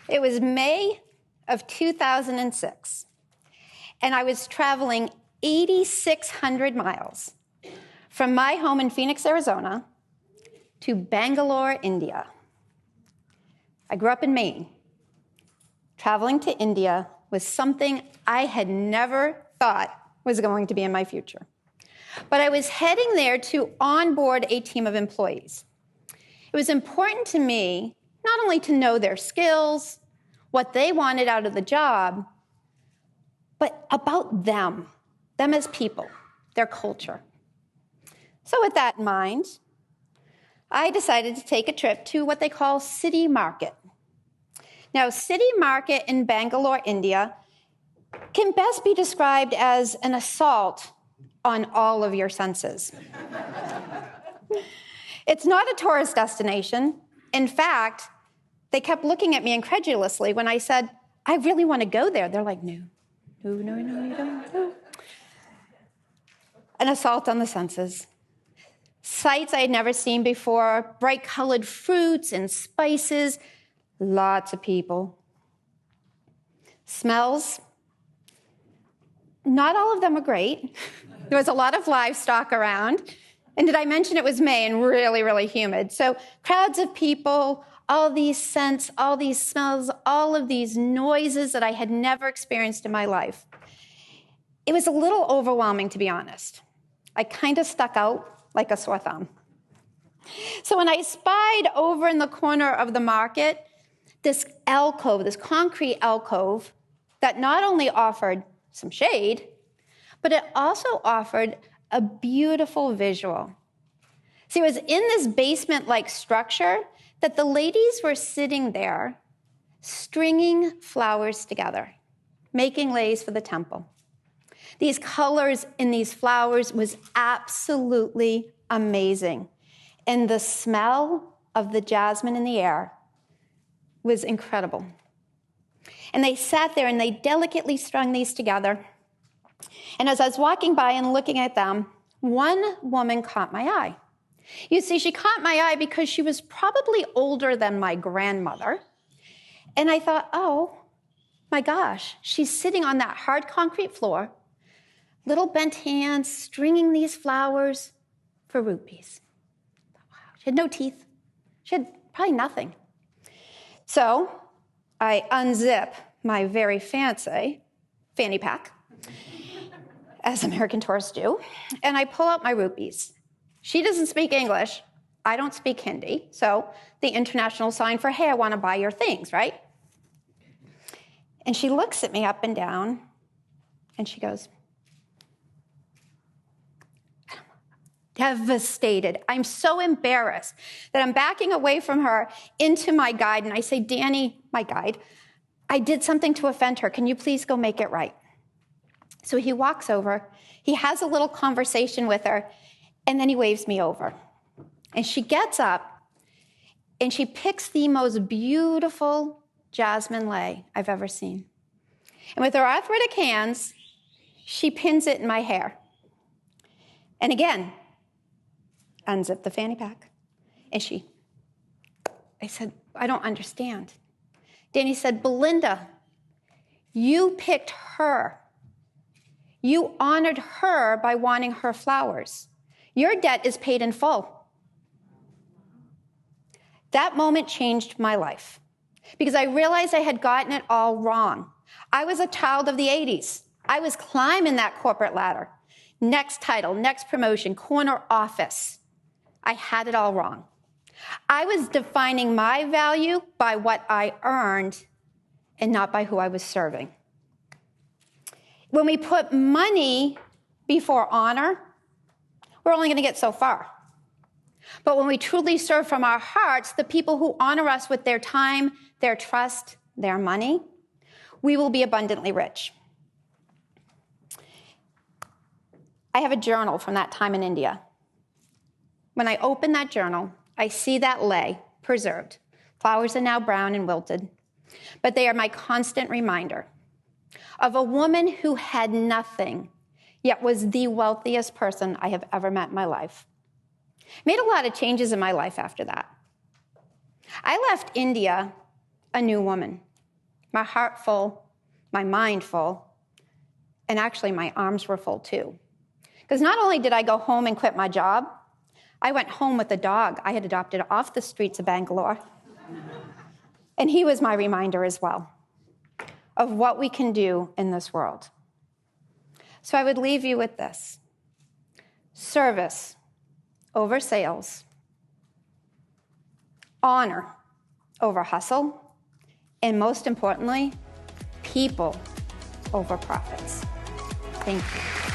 It was May of 2006, and I was traveling 8,600 miles from my home in Phoenix, Arizona, to Bangalore, India. I grew up in Maine. Traveling to India was something I had never thought was going to be in my future. But I was heading there to onboard a team of employees. It was important to me not only to know their skills, what they wanted out of the job, but about them as people, their culture. So with that in mind, I decided to take a trip to what they call City Market. Now, City Market in Bangalore, India, can best be described as an assault on all of your senses. It's not a tourist destination. In fact, they kept looking at me incredulously when I said, I really want to go there. They're like, no, you don't. No. An assault on the senses. Sights I had never seen before, bright-colored fruits and spices, lots of people. Smells, not all of them are great. There was a lot of livestock around. And did I mention it was May and really, really humid? So crowds of people, all these scents, all these smells, all of these noises that I had never experienced in my life. It was a little overwhelming, to be honest. I kind of stuck out like a sore thumb. So when I spied over in the corner of the market, this alcove, this concrete alcove that not only offered some shade, but it also offered a beautiful visual. See, it was in this basement-like structure that the ladies were sitting there, stringing flowers together, making leis for the temple. These colors in these flowers was absolutely amazing. And the smell of the jasmine in the air was incredible. And they sat there and they delicately strung these together. And as I was walking by and looking at them, one woman caught my eye. You see, she caught my eye because she was probably older than my grandmother. And I thought, oh, my gosh, she's sitting on that hard concrete floor, little bent hands, stringing these flowers for rupees. Wow. She had no teeth. She had probably nothing. So I unzip my very fancy fanny pack, as American tourists do, and I pull out my rupees. She doesn't speak English. I don't speak Hindi. So the international sign for, hey, I want to buy your things, right? And she looks at me up and down, and she goes, devastated. I'm so embarrassed that I'm backing away from her into my guide, and I say, Danny, my guide, I did something to offend her. Can you please go make it right? So he walks over, he has a little conversation with her, and then he waves me over. And she gets up, and she picks the most beautiful jasmine lei I've ever seen. And with her arthritic hands, she pins it in my hair. And again, unzip the fanny pack. And I said, I don't understand. Danny said, Belinda, you picked her. You honored her by wanting her flowers. Your debt is paid in full. That moment changed my life because I realized I had gotten it all wrong. I was a child of the 80s. I was climbing that corporate ladder. Next title, next promotion, corner office. I had it all wrong. I was defining my value by what I earned and not by who I was serving. When we put money before honor, we're only going to get so far. But when we truly serve from our hearts, the people who honor us with their time, their trust, their money, we will be abundantly rich. I have a journal from that time in India. When I open that journal, I see that lei preserved. Flowers are now brown and wilted, but they are my constant reminder of a woman who had nothing, yet was the wealthiest person I have ever met in my life. Made a lot of changes in my life after that. I left India a new woman, my heart full, my mind full, and actually my arms were full too. Because not only did I go home and quit my job, I went home with a dog I had adopted off the streets of Bangalore. And he was my reminder as well of what we can do in this world. So I would leave you with this: service over sales, honor over hustle, and most importantly, people over profits. Thank you.